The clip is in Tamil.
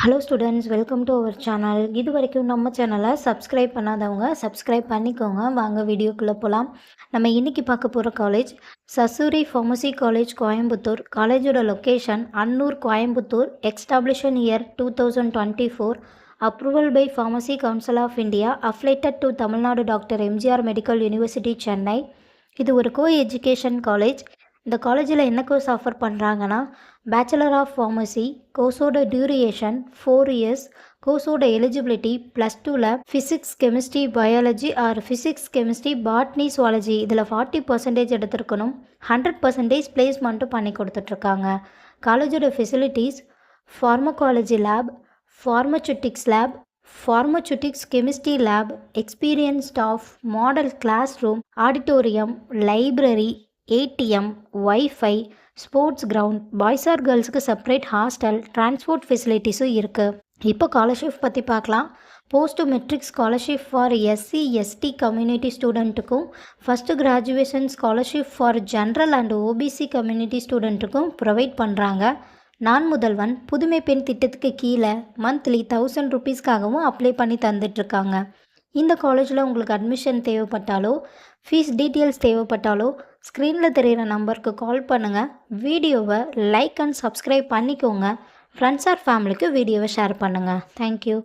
Hello students, welcome to our channel. இது வரைக்கும் நம்ம சேனலை சப்ஸ்கிரைப் பண்ணாதவங்க சப்ஸ்கிரைப் பண்ணிக்கோங்க. வாங்க வீடியோக்குள்ளே போகலாம். நம்ம இன்றைக்கி பார்க்க போகிற college Sasuri pharmacy college, Coimbatore. காலேஜோட location Annur, Coimbatore. Establishment year 2024. Approval by pharmacy council of India. Affiliated to Tamil Nadu doctor MGR medical university, Chennai. இது ஒரு கோ எஜுகேஷன் காலேஜ். இந்த காலேஜில் என்ன கோர்ஸ் ஆஃபர் பண்ணுறாங்கன்னா, பேச்சுலர் ஆஃப் ஃபார்மசி. கோர்ஸோட டியூரேஷன் 4 இயர்ஸ். கோர்ஸோட எலிஜிபிலிட்டி +2ல் physics, chemistry, biology or physics, chemistry, botany, zoology இதில் 40% எடுத்திருக்கணும். 100% பிளேஸ்மெண்ட்டும் பண்ணி கொடுத்துட்ருக்காங்க. காலேஜோட facilities: pharmacology lab, pharmaceutics lab, pharmaceutics chemistry lab, experience staff, model class room, auditorium, library, ATM, wifi, sports ground, boys or கேர்ள்ஸுக்கு செப்பரேட் ஹாஸ்டல், டிரான்ஸ்போர்ட் ஃபெசிலிட்டிஸும் இருக்குது. இப்போ ஸ்காலர்ஷிப் பற்றி பார்க்கலாம். Post matric scholarship for SC ST community ஸ்டூடெண்ட்டுக்கும், first graduation scholarship for general and OBC community ஸ்டூடெண்ட்டுக்கும் ப்ரொவைட் பண்ணுறாங்க. நான் முதல்வன் புதுமை பெண் திட்டத்துக்கு கீழே மந்த்லி 1000 ருபீஸ்க்காகவும் அப்ளை பண்ணி தந்துட்டுருக்காங்க. இந்த காலேஜில் உங்களுக்கு அட்மிஷன் தேவைப்பட்டாலோ, ஃபீஸ் டீட்டெயில்ஸ் தேவைப்பட்டாலோ ஸ்க்ரீனில் தெரிகிற நம்பருக்கு கால் பண்ணுங்கள். வீடியோவை லைக் அண்ட் சப்ஸ்கிரைப் பண்ணிக்கோங்க. ஃப்ரெண்ட்ஸ் ஆர் ஃபேமிலிக்கு வீடியோவை ஷேர் பண்ணுங்கள். தேங்க்யூ.